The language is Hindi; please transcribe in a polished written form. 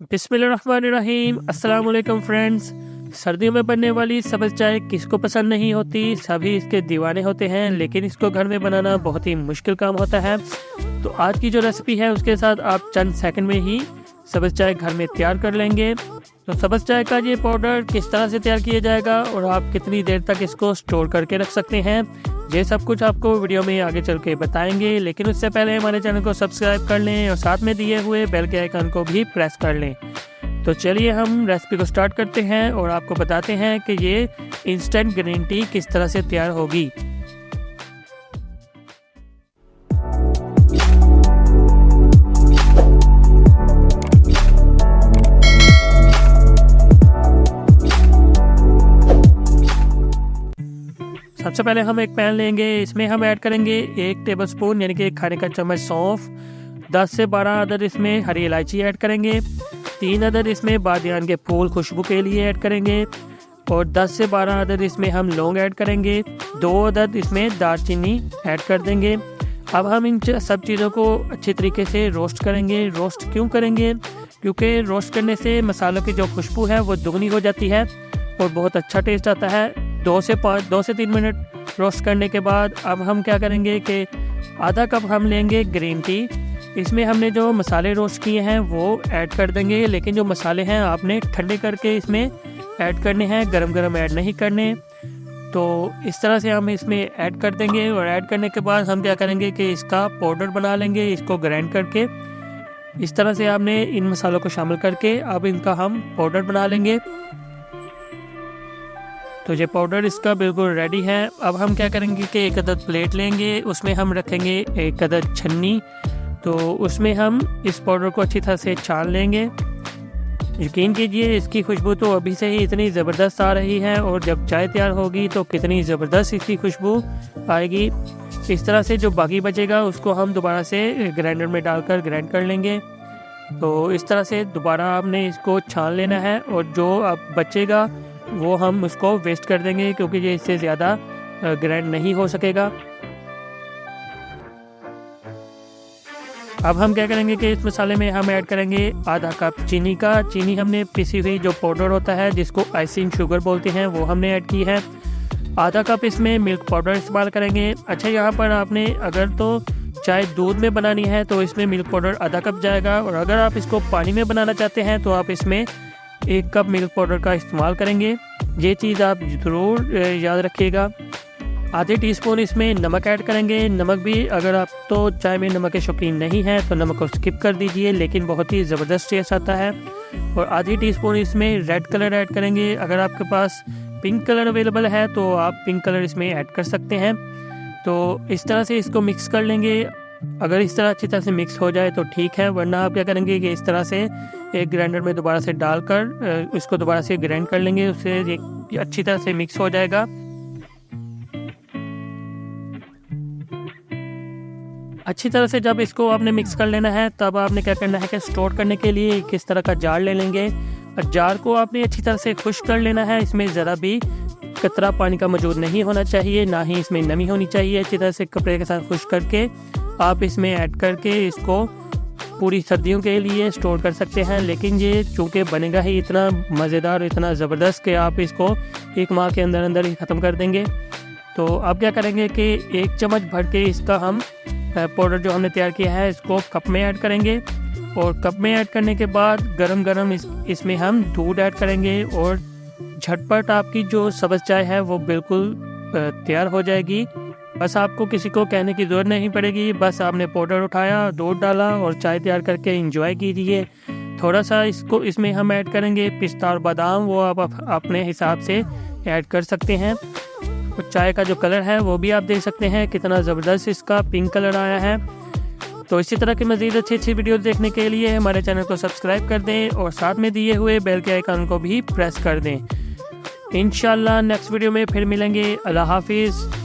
बिस्मिल्लाहिर्रहमानिर्रहीम। अस्सलाम वालेकुम फ्रेंड्स। सर्दियों में बनने वाली सब्ज़ चाय किसको पसंद नहीं होती, सभी इसके दीवाने होते हैं, लेकिन इसको घर में बनाना बहुत ही मुश्किल काम होता है। तो आज की जो रेसिपी है उसके साथ आप चंद सेकंड में ही सब्ज़ चाय घर में तैयार कर लेंगे। तो सब्ज़ चाय का ये पाउडर किस तरह से तैयार किया जाएगा और आप कितनी देर तक इसको स्टोर करके रख सकते हैं, ये सब कुछ आपको वीडियो में आगे चल के बताएंगे। लेकिन उससे पहले हमारे चैनल को सब्सक्राइब कर लें और साथ में दिए हुए बेल के आइकन को भी प्रेस कर लें। तो चलिए हम रेसिपी को स्टार्ट करते हैं और आपको बताते हैं कि ये इंस्टेंट ग्रीन टी किस तरह से तैयार होगी। सबसे पहले हम एक पैन लेंगे, इसमें हम ऐड करेंगे 1 टेबलस्पून यानी कि 1 खाने का चम्मच सौंफ, 10 से 12 अदद इसमें हरी इलायची ऐड करेंगे, 3 अदद इसमें बादियान के फूल खुशबू के लिए ऐड करेंगे और 10 से 12 अदद इसमें हम लौंग ऐड करेंगे, 2 अदद इसमें दालचीनी ऐड कर देंगे। अब हम इन सब चीज़ों को अच्छी तरीके से रोस्ट करेंगे। रोस्ट क्यों करेंगे? क्योंकि रोस्ट करने से मसालों की जो खुशबू है वो दुगनी हो जाती है और बहुत अच्छा टेस्ट आता है। 2 से 3 मिनट रोस्ट करने के बाद अब हम क्या करेंगे कि आधा कप हम लेंगे ग्रीन टी। इसमें हमने जो मसाले रोस्ट किए हैं वो ऐड कर देंगे, लेकिन जो मसाले हैं आपने ठंडे करके इसमें ऐड करने हैं, गरम गरम ऐड नहीं करने। तो इस तरह से हम इसमें ऐड कर देंगे और ऐड करने के बाद हम क्या करेंगे कि इसका पाउडर बना लेंगे, इसको ग्राइंड करके। इस तरह से आपने इन मसालों को शामिल करके अब इनका हम पाउडर बना लेंगे। तो ये पाउडर इसका बिल्कुल रेडी है। अब हम क्या करेंगे कि 1 अदद प्लेट लेंगे, उसमें हम रखेंगे 1 अदद छन्नी। तो उसमें हम इस पाउडर को अच्छी तरह से छान लेंगे। यकीन कीजिए इसकी खुशबू तो अभी से ही इतनी ज़बरदस्त आ रही है और जब चाय तैयार होगी तो कितनी ज़बरदस्त इसकी खुशबू आएगी। इस तरह से जो बाकी बचेगा उसको हम दोबारा से ग्राइंडर में डालकर ग्राइंड कर लेंगे। तो इस तरह से दोबारा आपने इसको छान लेना है और जो अब बचेगा वो हम उसको वेस्ट कर देंगे, क्योंकि ये इससे ज़्यादा ग्राइंड नहीं हो सकेगा। अब हम क्या करेंगे कि इस मसाले में हम ऐड करेंगे आधा कप चीनी का। चीनी हमने पिसी हुई जो पाउडर होता है जिसको आइसिंग शुगर बोलते हैं वो हमने ऐड की है। आधा कप इसमें मिल्क पाउडर इस्तेमाल करेंगे। अच्छा, यहाँ पर आपने अगर तो चाय दूध में बनानी है तो इसमें मिल्क पाउडर आधा कप जाएगा, और अगर आप इसको पानी में बनाना चाहते हैं तो आप इसमें 1 कप मिल्क पाउडर का इस्तेमाल करेंगे। ये चीज़ आप ज़रूर याद रखिएगा। आधे टीस्पून इसमें नमक ऐड करेंगे। नमक भी अगर आप तो चाय में नमक के शौकीन नहीं हैं तो नमक को स्किप कर दीजिए, लेकिन बहुत ही ज़बरदस्त टेस्ट आता है। और आधी टीस्पून इसमें रेड कलर ऐड करेंगे। अगर आपके पास पिंक कलर अवेलेबल है तो आप पिंक कलर इसमें ऐड कर सकते हैं। तो इस तरह से इसको मिक्स कर लेंगे। अगर इस तरह अच्छी तरह से मिक्स हो जाए तो ठीक है, वरना आप क्या करेंगे कि इस तरह से एक ग्राइंडर में दोबारा से डालकर इसको दोबारा से ग्राइंड कर लेंगे, उससे ये अच्छी तरह से मिक्स हो जाएगा। अच्छी तरह से जब इसको आपने मिक्स कर लेना है तब आपने क्या करना है कि स्टोर करने के लिए किस तरह का जार ले लेंगे और जार को आपने अच्छी तरह से खुश्क कर लेना है। इसमें ज़रा भी कतरा पानी का मौजूद नहीं होना चाहिए, ना ही इसमें नमी होनी चाहिए। अच्छी तरह से कपड़े के साथ खुश्क करके आप इसमें ऐड करके इसको पूरी सर्दियों के लिए स्टोर कर सकते हैं। लेकिन ये चूँकि बनेगा ही इतना मज़ेदार, इतना ज़बरदस्त कि आप इसको 1 माह के अंदर अंदर ही ख़त्म कर देंगे। तो अब क्या करेंगे कि 1 चम्मच भर के इसका हम पाउडर जो हमने तैयार किया है इसको कप में ऐड करेंगे, और कप में ऐड करने के बाद गरम गरम इसमें हम दूध ऐड करेंगे और झटपट आपकी जो सब्ज़ चाय है वो बिल्कुल तैयार हो जाएगी। बस आपको किसी को कहने की ज़रूरत नहीं पड़ेगी, बस आपने पाउडर उठाया, दूध डाला और चाय तैयार करके एंजॉय कीजिए। थोड़ा सा इसमें हम ऐड करेंगे पिस्ता और बादाम, वो आप अपने हिसाब से ऐड कर सकते हैं। और चाय का जो कलर है वो भी आप देख सकते हैं कितना ज़बरदस्त इसका पिंक कलर आया है। तो इसी तरह की मज़ीद अच्छी वीडियो देखने के लिए हमारे चैनल को सब्सक्राइब कर दें और साथ में दिए हुए बेल के आइकन को भी प्रेस कर दें। इंशाल्लाह नेक्स्ट वीडियो में फिर मिलेंगे। अल्लाह हाफिज़।